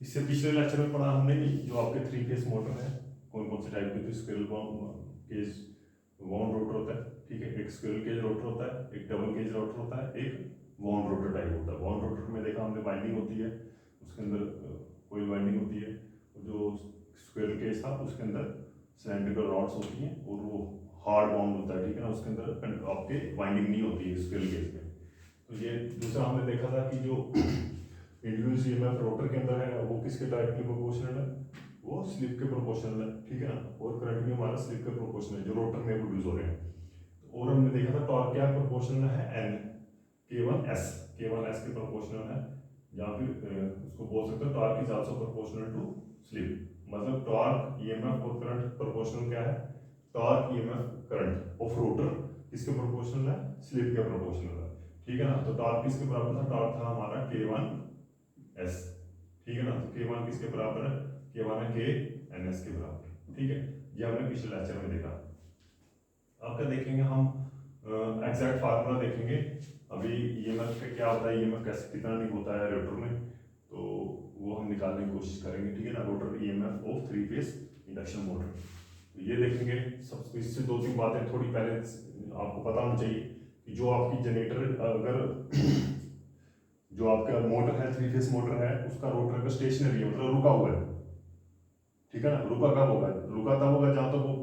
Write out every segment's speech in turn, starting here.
इससे पिछले लेक्चर में पढ़ा हमने जो आपके 3 फेस मोटर है कौन कौन से टाइप के, तो स्क्विरल केज वाउंड रोटर होता है, ठीक है, एक स्क्विरल केज रोटर होता है, एक डबल केज रोटर होता है, एक वाउंड रोटर टाइप होता है। वाउंड रोटर में देखा हमने वाइंडिंग होती है, उसके अंदर कोई वाइंडिंग होती है। जो स्क्विरल केज था उसके अंदर सिलेंड्रिकल रॉड्स होती हैं और वो हार्ड वाउंड होता है, ठीक है ना, उसके अंदर आपके वाइंडिंग नहीं होती है स्क्विरल केज में। तो ये दूसरा हमने देखा था कि जो इंड्यूस ईएमएफ रोटर के अंदर है वो किसके टाइप के प्रोपोर्शनल है, वो स्लिप के प्रोपोर्शनल है, ठीक है ना, और करंट भी हमारा स्लिप के प्रोपोर्शनल है जो रोटर में प्रोड्यूस हो रहे हैं। और हमने देखा था टॉर्क क्या प्रोपोर्शनल है, एन K1S के प्रोपोर्शनल है, या फिर उसको बोल सकते हैं torque is also proportional to slip. मतलब टॉर्क ईएमएफ और करंट प्रोपोर्शनल क्या है, torque EMF current of rotor किसके प्रोपोर्शनल है, स्लिप के प्रोपोर्शनल है, ठीक है ना। तो टॉर्क किसके बराबर था, टॉर्क था हमारा K1S, ठीक है ना। तो K1 किसके बराबर है, K1 है KNS के बराबर, ठीक है। ये हमने पिछले लेक्चर में देखा। अब क्या देखेंगे हम, एग्जैक्ट फार्मूला देखेंगे। अभी ईएमएफ का क्या होता है, ईएमएफ कैसे कितना नहीं होता है रोटर में, तो वो हम निकालने की कोशिश करेंगे, ठीक है ना। Rotor EMF of 3 phase induction motor, तो ये देखेंगे। सब इससे 2-3 बातें थोड़ी पहले आपको पता होनी चाहिए कि जो आपकी जनरेटर, अगर जो आपका मोटर है 3 फेज मोटर है, उसका रोटर का स्टेशनरी है, मतलब रुका हुआ है, ठीक है ना। रुका कब होगा, रुका तब होगा जहाँ तक वो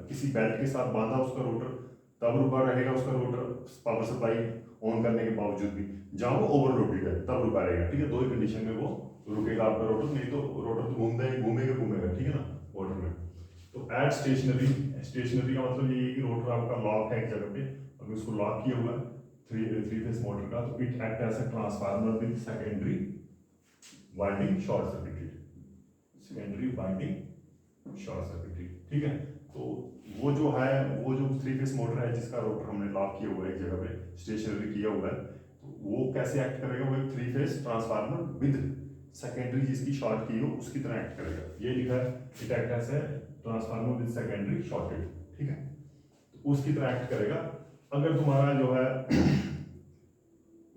किसी बेल्ट के साथ बांधा उसका रोटर, तब रुका रहेगा उसका रोटर पावर सप्लाई ऑन करने के बावजूद भी। जहाँ वो ओवरलोडेड है तब रुका रहेगा, ठीक है। दो ही कंडीशन में वो रुकेगा आपका रोटर, नहीं तो रोटर तो घूमेगा, ठीक है ना, वाटर में। तो एट स्टेशनरी, स्टेशनरी का मतलब ये है कि रोटर आपका लॉक है एक जगह पे, अगर उसको लॉक किया हुआ है थ्री फेस मोटर का, तो it act as a transformer with secondary winding short circuited, secondary winding short circuited, ठीक है। तो वो जो है, वो जो 3 फेस मोटर है जिसका रोटर हमने लॉक किया हुआ है एक जगह पे, स्टेशनरी किया हुआ है, तो वो कैसे एक्ट करेगा, वो एक 3 फेस ट्रांसफार्मर विद सेकेंडरी जिसकी शॉर्ट की हो उसकी तरह एक्ट करेगा। ये लिखा है, it act as a transformer with secondary shorted, ठीक है, तो उसकी तरह एक्ट करेगा। अगर तुम्हारा जो है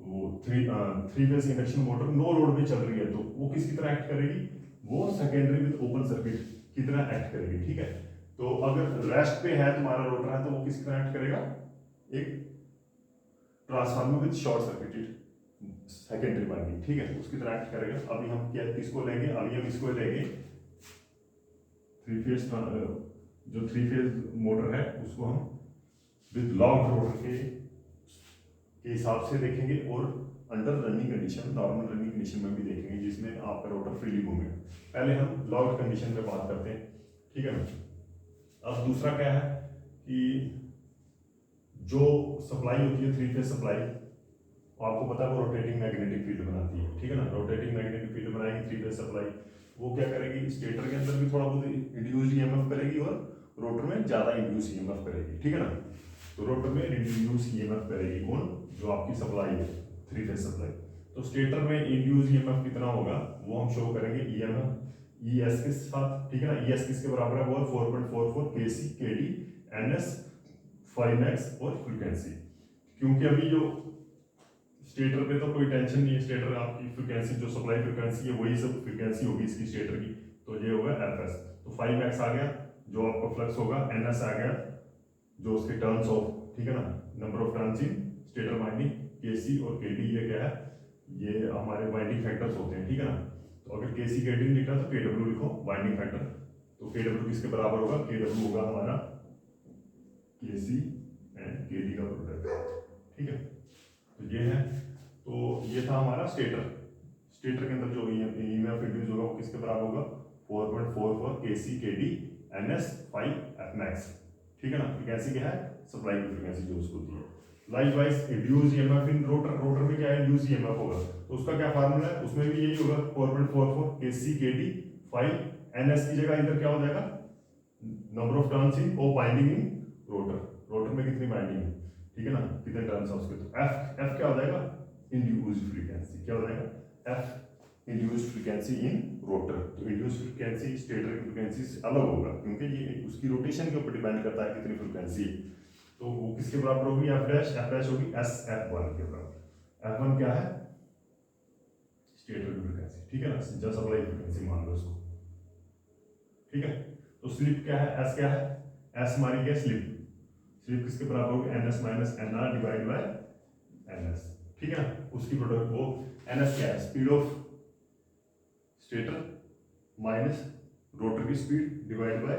वो three phase induction motor no load पे चल रही है, तो वो किसकी तरह एक्ट करेगी, वो सेकेंडरी विद ओपन सर्किट की तरह एक्ट करेगी, ठीक है। तो अगर रेस्ट पे है तुम्हारा रोटर है, तो वो किसकी तरह एक्ट करेगा, एक transformer with short circuited secondary winding, ठीक है, उसकी तरह एक्ट करेगा। अभी हम क्या किसको लेंगे, अभी हम इसको लेंगे जो थ्री फेज मोटर है उसको हम विद लॉन्ग रोटर के हिसाब से देखेंगे, और under running condition, normal running condition में भी देखेंगे, जिसमें आपका रोटर फ्रीली घूमेगा। पहले हम लॉक्ड कंडीशन पे बात करते हैं, ठीक है ना। अब दूसरा क्या है कि जो सप्लाई होती है 3 फेज सप्लाई, आपको पता है वो रोटेटिंग मैग्नेटिक फील्ड बनाती है, ठीक है ना। रोटेटिंग मैग्नेटिक फील्ड बनाएगी 3 फेज सप्लाई, वो क्या करेगी, स्टेटर के अंदर भी थोड़ा बहुत इंड्यूस्ड ईएमएफ करेगी और रोटर में ज्यादा इंड्यूस ईएमएफ करेगी, ठीक है ना। तो रोटर में इंड्यूस ईएमएफ करेगी कौन, जो आपकी सप्लाई है 3 फेज सप्लाई। तो स्टेटर में इंड्यूस ईएमएफ कितना होगा वो हम शो करेंगे ईएमएफ ES के साथ, ठीक है ना। ES किसके बराबर है, वो 4.44 KC KD NS 5max और फ्रीक्वेंसी। क्योंकि अभी जो स्टेटर पे तो कोई टेंशन नहीं है, स्टेटर आपकी फ्रीक्वेंसी जो सप्लाई फ्रीक्वेंसी है वही सब फ्रीक्वेंसी होगी इसकी स्टेटर की, तो ये होगा FS। तो 5max आ गया जो आपका फ्लक्स होगा, NS आ गया जो उसके टर्न्स ऑफ, ठीक है ना, number of turns in stator winding, KC और KD ये क्या है, ये हमारे वाइंडिंग फैक्टर्स होते हैं, ठीक है ना। तो अगर KC KD लिखा तो KW लिखो वाइंडिंग फैक्टर, तो KW किसके बराबर होगा, KW होगा हमारा KC एंड KD का प्रोडक्ट, ठीक है। तो ये है, तो ये था हमारा स्टेटर। स्टेटर के अंदर जो ईएमएफ इंड्यूस होगा वो किसके बराबर होगा, 4.44 KC KD NS 5max, ठीक है ना। फ्रीक्वेंसी क्या है, सप्लाई की फ्रीक्वेंसी जो उसको होती है। Likewise induce EMF in rotor, rotor में क्या है, इंड्यूस ईएमएफ होगा, तो उसका क्या फार्मूला है, उसमें भी यही होगा 4.44 KC KD 5NS की जगह इधर क्या हो जाएगा, नंबर ऑफ टर्न्स इन और बाइंडिंग इन रोटर, रोटर में कितनी बाइंडिंग है, ठीक है ना, कितने टर्न्स है उसके। तो एफ क्या हो जाएगा, इंड्यूस्ड फ्रीक्वेंसी, क्या हो जाएगा, F induced frequency in rotor. तो इंड्यूस्ड फ्रीक्वेंसी स्टेटर की फ्रीक्वेंसी से अलग होगा, क्योंकि ये उसकी रोटेशन के ऊपर डिपेंड करता है कितनी फ्रीक्वेंसी है। तो वो किसके बराबर होगी, एफ डैश होगी SF1 के बराबर। F1 क्या है, स्टेटर की फ्रीक्वेंसी, ठीक है ना, जस्ट सप्लाई फ्रीक्वेंसी मान लो उसको, ठीक है। तो स्लिप क्या है, एस क्या है, एस हमारी क्या, स्लिप, स्लिप किसके बराबर होगी, N S minus N R divide by N S, ठीक है ना। उसकी प्रोडक्ट वो एन एस क्या है, speed of stator minus rotor की speed divide by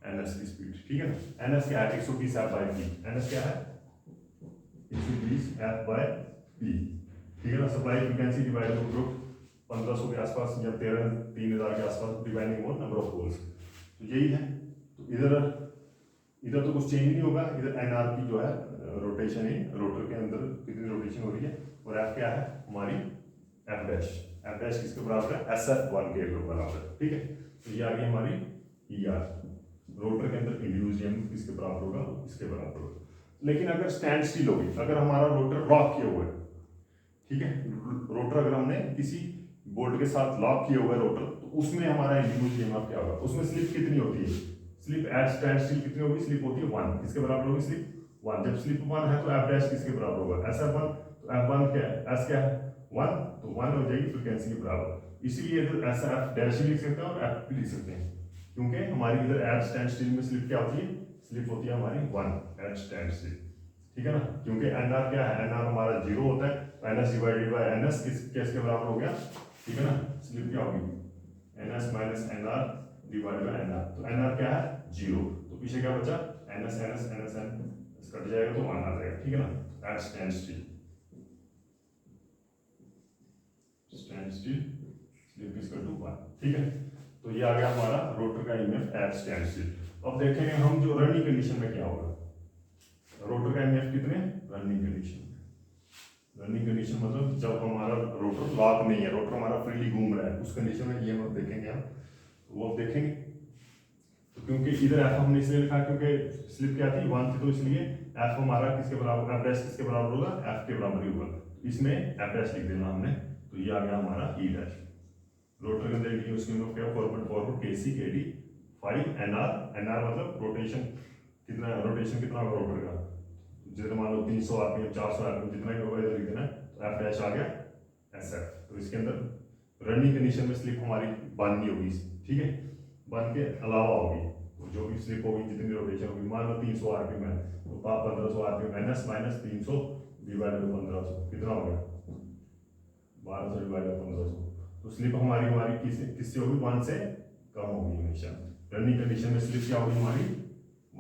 N S की स्पीड, ठीक है ना। एन एस क्या है, 120 F by P, N S क्या है 120 एफ बाय पी, ठीक है ना। Supply frequency divide by group 1500 के आसपास या 3000 के आसपास depending on number of poles, तो यही है। तो इधर तो कुछ चेंज नहीं होगा, इधर एनआर की जो है रोटेशन है, रोटर के अंदर कितनी रोटेशन हो रही है, और एफ क्या है हमारी एफ डैश, एफ डैश किसके बराबर है, एस एफ 1 के बराबर है, ठीक है। तो ये आ गई हमारी ई आर, रोटर के अंदर इंड्यूस्ड ईएमएफ किसके बराबर होगा, इसके बराबर होगा। लेकिन अगर स्टैंड स्टिल होगी, अगर हमारा रोटर लॉक किया हुआ है, ठीक है, रोटर अगर हमने किसी बोल्ट के साथ लॉक किया हुआ है रोटर, तो उसमें हमारा इंड्यूस्ड ईएमएफ क्या होगा, उसमें स्लिप कितनी होती है, स्लिप एट स्टैंड स्टिल कितनी होगी, स्लिप होती है 1, किसके बराबर होगी स्लिप 1। जब स्लिप 1 है तो एफ डैश किसके बराबर होगा, एस एफ 1, तो एफ 1 क्या है, एस क्या है 1, तो 1 हो जाएगी फ्रीक्वेंसी के बराबर। इसीलिए इधर एस एफ डैश भी लिख सकते हैं और एफ भी लिख सकते हैं, क्योंकि हमारी इधर एट स्टैंड स्टिल में स्लिप क्या होती है, स्लिप होती है हमारी 1 एट स्टैंड स्टिल, ठीक है ना। क्योंकि एन आर क्या है, एन आर हमारा 0 होता है, N S divided by N S किसके बराबर हो गया, ठीक है ना। स्लिप क्या होगी, N S minus N R divide by N R, तो एन आर क्या है 0, तो पीछे क्या बचा, N S N S N S N cut जाएगा तो 1 आ जाएगा, ठीक है ना। At stand still, stand still slip is equal to 1, ठीक है। तो ये आ गया हमारा रोटर का ईएमएफ एट स्टैंड स्टिल। अब देखेंगे हम जो रनिंग कंडीशन में क्या होगा, रोटर का ईएमएफ कितने, रनिंग कंडीशन, रनिंग कंडीशन मतलब जब हमारा रोटर लॉक नहीं है, रोटर हमारा फ्रीली घूम रहा है, उस कंडीशन में ईएमएफ देखेंगे हम, वो अब देखेंगे। तो क्योंकि इधर एफ हमने इसलिए लिखा क्योंकि स्लिप क्या थी 1 थी, तो इसलिए एफ हमारा किसके बराबर, एफ डैश किसके बराबर होगा, एफ के बराबर ही होगा, इसमें एफ डैश लिख देना हमने, तो ये आ गया हमारा ई डैश। रोटर के अंदर इंड्यूस ईएमएफ क्या, फॉरवर्ड केसी केडी 5 एनआर, एनआर मतलब रोटेशन कितना, रोटेशन कितना होगा रोटर का, जितना मान लो 300 आरपीएम 400 आरपीएम जितना भी होगा इधर लिख देना, तो एफ डैश आ गया एसएफ। तो इसके अंदर रनिंग कंडीशन में स्लिप हमारी 1 नहीं होगी, ठीक है, 1 के अलावा होगी, तो जो भी स्लिप होगी जितनी रोटेशन होगी, मान लो 300 आरपीएम है तो 1500 RPM NS minus 300 divided by 1500 कितना हो गया, 1200 डिवाइडेड बाय 1500, तो स्लिप हमारी किससे होगी, 1 से कम होगी हमेशा। रनिंग कंडीशन में स्लिप क्या होगी हमारी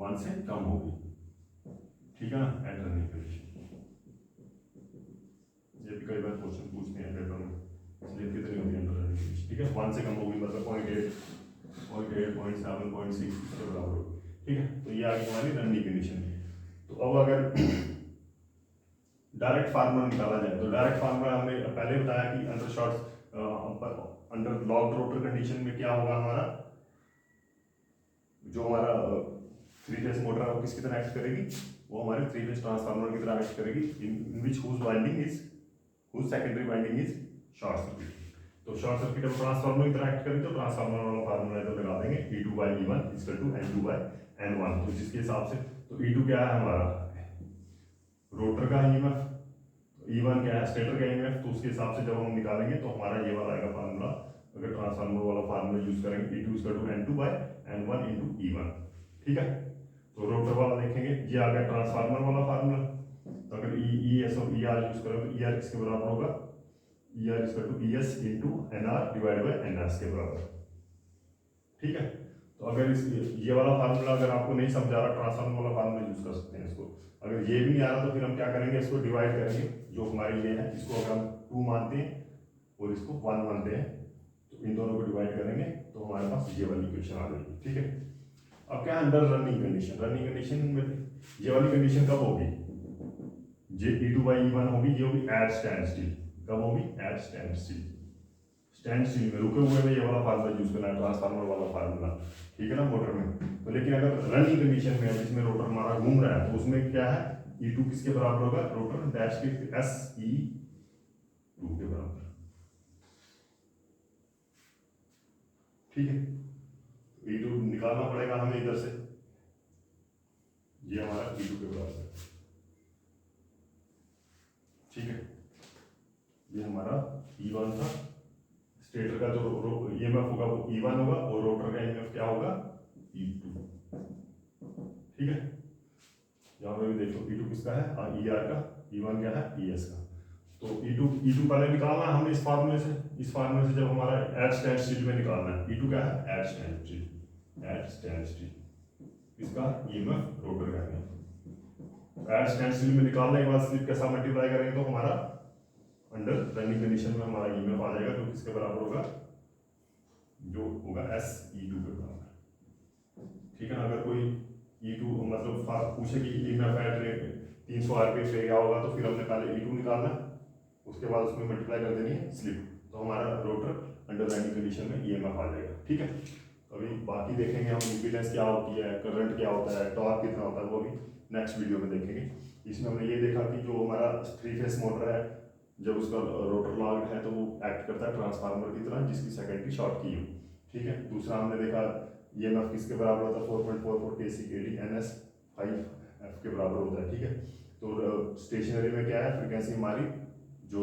1 से कम होगी, ठीक है ना, एट रनिंग कंडीशन। ये भी कई बार क्वेश्चन पूछते हैं पेपर में, स्लिप कितनी होगी अंडर रनिंग कंडीशन, ठीक है, 1 से कम होगी मतलब 0.8 0.7 0.6 इसके बराबर होगी, ठीक है। तो ये आ गई हमारी रनिंग कंडीशन। तो अब अगर डायरेक्ट फार्मूला निकाला जाए, तो डायरेक्ट फार्मूला हमने पहले बताया कि under short under locked rotor condition में क्या होगा हमारा, जो हमारा 3 फेज मोटर है वो किसकी तरह एक्ट करेगी, वो हमारे 3 फेज ट्रांसफार्मर की तरह एक्ट करेगी, in which whose winding is, whose secondary winding is short circuit. तो शॉर्ट सर्किट अब ट्रांसफार्मर की तरह एक्ट करेगी, तो ट्रांसफार्मर वाला फार्मूला इधर लगा देंगे, E2 by E1 equal to N2 by N1, तो जिसके हिसाब से, तो E2 क्या है हमारा रोटर का ईएमएफ, E1 क्या है स्टेटर का ईएमएफ, तो उसके हिसाब से जब हम निकालेंगे तो हमारा ये वाला आएगा फार्मूला, अगर ट्रांसफार्मर वाला फार्मूला यूज करेंगे E2 equal to N2 by N1 into E1, ठीक है। तो रोटर वाला देखेंगे, ये आ गया ट्रांसफार्मर वाला फार्मूला, तो अगर ई एस और ई आर यूज करें तो ई आर किसके बराबर होगा, E R equal to E S into N R divide by N S के बराबर, ठीक है। तो अगर इस ये वाला फार्मूला अगर आपको नहीं समझा रहा, ट्रांसफार्मर वाला फार्मूला यूज कर सकते हैं इसको। अगर ये भी नहीं आ रहा तो फिर हम क्या करेंगे, इसको डिवाइड करेंगे, जो हमारे ये है इसको अगर हम 2 मानते हैं और इसको 1 मानते हैं, तो इन दोनों को डिवाइड करेंगे तो हमारे पास ये वाली इक्वेशन आ जाएगी, ठीक है। अब क्या है under running condition, running condition में ये वाली कंडीशन कब होगी, जे E2 by E1 होगी, ये होगी एट स्टैंड स्टिल, कब होगी at stand still, stand still में रुके हुए में ये वाला फार्मूला यूज करना है, ट्रांसफार्मर वाला फार्मूला, ठीक है ना मोटर में। तो लेकिन अगर रनिंग कंडीशन में जिसमें रोटर हमारा घूम रहा है, तो उसमें क्या है E2 किसके बराबर होगा, रोटर डैश के SE2 के बराबर, ठीक है। E2 निकालना पड़ेगा हमें इधर से, ये हमारा E2 के बराबर है, ठीक है। ये हमारा E1 था स्टेटर का जो ईएमएफ होगा वो E1 होगा और रोटर का ईएमएफ क्या होगा E2। ठीक है, यहाँ पे भी देखो E2 किसका है, ER का, E1 क्या है, ES का। तो E2 पहले निकालना है हमने इस फार्मूले से जब हमारा एट स्टैंड स्टिल में निकालना है। E2 क्या है, एट स्टैंड स्टिल इसका ईएमएफ रोटर का है। एट स्टैंड स्टिल में निकालने के बाद स्लिप के साथ मल्टीप्लाई करेंगे तो हमारा अंडर रनिंग कंडीशन में हमारा ईएमएफ आ जाएगा, जो किसके बराबर होगा, जो होगा SE2 के बराबर। ठीक है ना, अगर कोई E2 मतलब पूछे कि ईएमएफ एट 300 आरपीएम पे क्या होगा, तो फिर हमने पहले E2 निकालना, उसके बाद उसमें मल्टीप्लाई कर देनी है स्लिप, तो हमारा रोटर अंडर रनिंग कंडीशन में ईएमएफ आ जाएगा। ठीक है, अभी बाकी देखेंगे हम इम्पीडेंस क्या होती है, करंट क्या होता है, टॉर्क कितना होता है, वो भी नेक्स्ट वीडियो में देखेंगे। इसमें हमने ये देखा कि जो हमारा 3 फेस मोटर है, जब उसका रोटर लॉग्ड है तो वो एक्ट करता है ट्रांसफार्मर की तरह जिसकी सेकेंडरी शॉर्ट की हो। ठीक है, दूसरा हमने देखा ईएमएफ किसके बराबर होता है, 4.44 kc/kd NS 5F के बराबर होता है। ठीक है, तो स्टेशनरी में क्या है, फ्रिक्वेंसी हमारी जो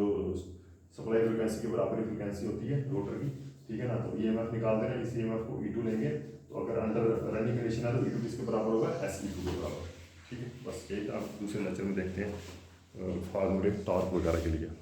सप्लाई फ्रिक्वेंसी के बराबर ही फ्रिक्वेंसी होती है रोटर की। ठीक है ना, तो ईएमएफ निकाल देना, इस ईएमएफ को E2 लेंगे, तो अगर अंडर रनिंग कंडीशन है तो E2 किसके बराबर होगा, SE2 के बराबर। ठीक है, बस यही आप दूसरे लेक्चर में देखते हैं फार्मूले टॉर्क वगैरह के लिए।